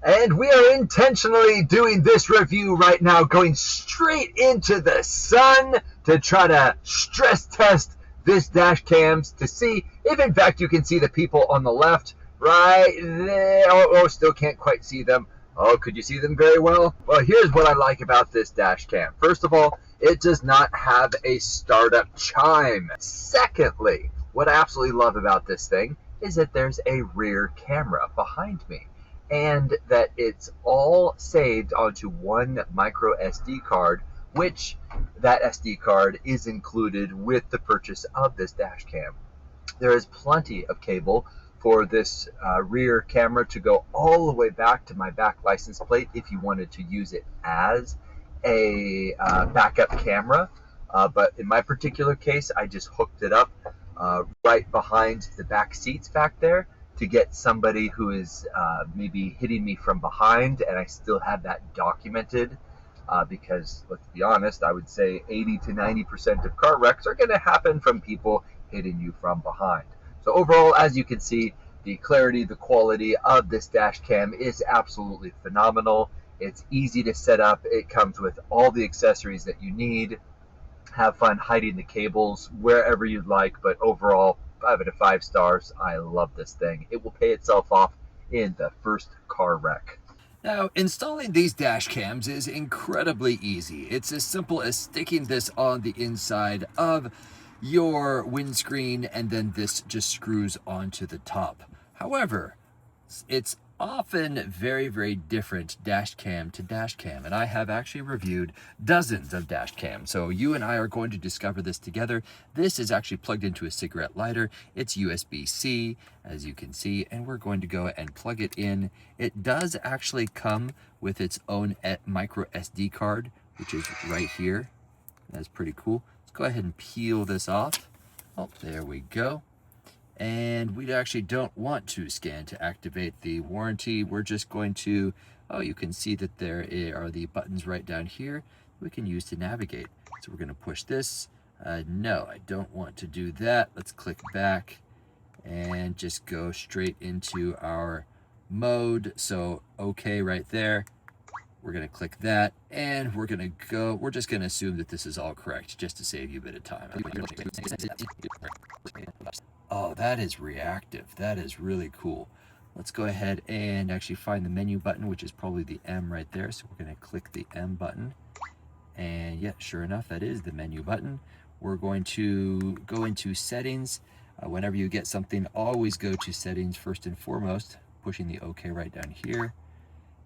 And we are intentionally doing this review right now, going straight into the sun to try to stress test this dash cams to see if in fact you can see the people on the left right there. Oh, still can't quite see them. Oh, could you see them very well? Well, here's what I like about this dash cam. First of all, it does not have a startup chime. Secondly, what I absolutely love about this thing is that there's a rear camera behind me, and that it's all saved onto one micro SD card, which that SD card is included with the purchase of this dash cam. There is plenty of cable for this rear camera to go all the way back to my back license plate if you wanted to use it as a backup camera. But in my particular case, I just hooked it up right behind the back seats back there to get somebody who is maybe hitting me from behind, and I still have that documented. Because let's be honest, I would say 80 to 90% of car wrecks are going to happen from people hitting you from behind. So overall, as you can see, the clarity, the quality of this dash cam is absolutely phenomenal. It's easy to set up. It comes with all the accessories that you need. Have fun hiding the cables wherever you'd like, but overall, 5 out of 5 stars. I love this thing. It will pay itself off in the first car wreck. Now, installing these dash cams is incredibly easy. It's as simple as sticking this on the inside of your windscreen, and then this just screws onto the top. However, it's often very, very different dash cam to dash cam, and I have actually reviewed dozens of dash cams, so you and I are going to discover this together. This is actually plugged into a cigarette lighter. It's USB-C, as you can see, and we're going to go and plug it in. It does actually come with its own micro SD card, which is right here. That's pretty cool. Let's go ahead and peel this off. Oh, there we go. And we actually don't want to scan to activate the warranty. We're just going to, oh, you can see that there are the buttons right down here we can use to navigate. So we're going to push this. No, I don't want to do that. Let's click back and just go straight into our mode. So okay right there. We're going to click that, and we're going to go, we're just going to assume that this is all correct just to save you a bit of time. Oh, that is reactive. That is really cool. Let's go ahead and actually find the menu button, which is probably the M right there. So we're going to click the M button. And yeah, sure enough, that is the menu button. We're going to go into settings. Whenever you get something, always go to settings first and foremost, pushing the OK right down here.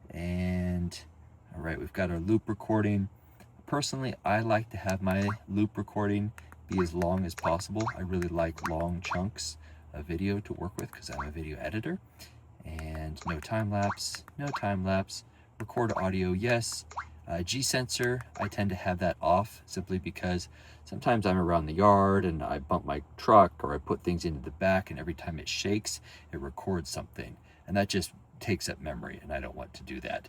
And all right, we've got our loop recording. Personally, I like to have my loop recording be as long as possible. I really like long chunks of video to work with because I'm a video editor. And no time lapse, no time lapse. Record audio, yes. G-sensor, I tend to have that off simply because sometimes I'm around the yard and I bump my truck or I put things into the back, and every time it shakes, it records something. And that just takes up memory, and I don't want to do that.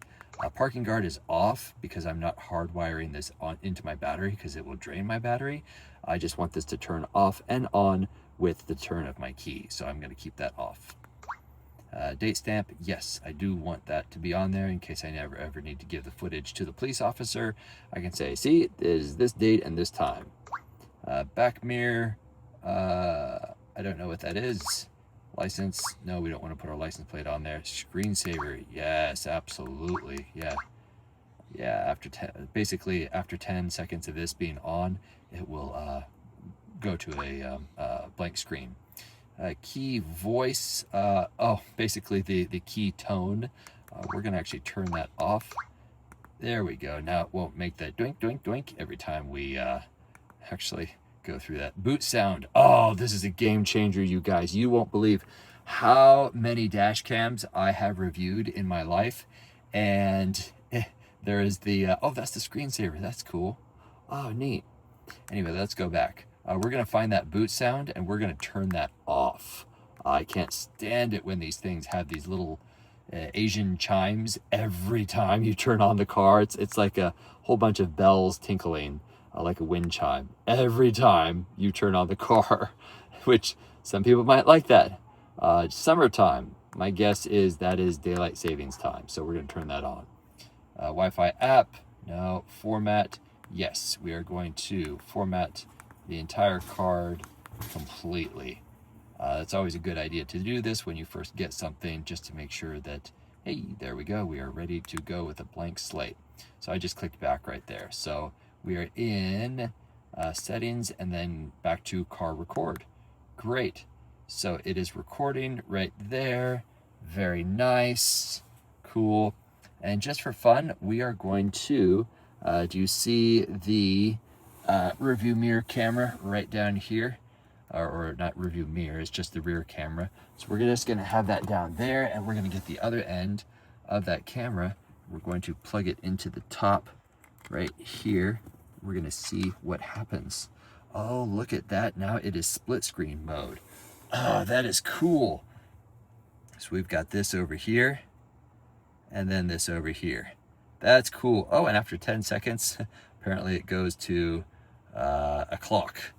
Parking guard is off because I'm not hardwiring this into my battery because it will drain my battery. I just want this to turn off and on with the turn of my key, so I'm going to keep that off. Date stamp, yes, I do want that to be on there in case I never ever need to give the footage to the police officer. I can say, see, it is this date and this time. Back mirror, I don't know what that is. License, no, we don't want to put our license plate on there. Screensaver, yes, absolutely, yeah. Yeah, basically after 10 seconds of this being on, it will go to a blank screen. Key voice, basically the key tone. We're gonna actually turn that off. There we go. Now it won't make that doink, doink, doink every time we actually go through that. Boot sound. Oh, this is a game changer, you guys. You won't believe how many dash cams I have reviewed in my life. And there is the, oh, that's the screensaver. That's cool. Oh, neat. Anyway, let's go back. We're going to find that boot sound and we're going to turn that off. I can't stand it when these things have these little Asian chimes every time you turn on the car. It's like a whole bunch of bells tinkling. Like a wind chime every time you turn on the car, which some people might like that. Summertime, My guess is that is daylight savings time, so we're going to turn that on. Wi-Fi app, no. Format, yes, we are going to format the entire card completely. It's always a good idea to do this when you first get something, just to make sure that, hey, there we go, we are ready to go with a blank slate. So I just clicked back right there. So we are in settings and then back to car record. Great. So it is recording right there. Very nice. Cool. And just for fun, we are going to, do you see the review mirror camera right down here? Or not review mirror, it's just the rear camera. So we're just going to have that down there, and we're going to get the other end of that camera. We're going to plug it into the top right here. We're going to see what happens. Oh, look at that. Now it is split screen mode. Oh, that is cool. So we've got this over here and then this over here. That's cool. Oh, and after 10 seconds, apparently it goes to a clock.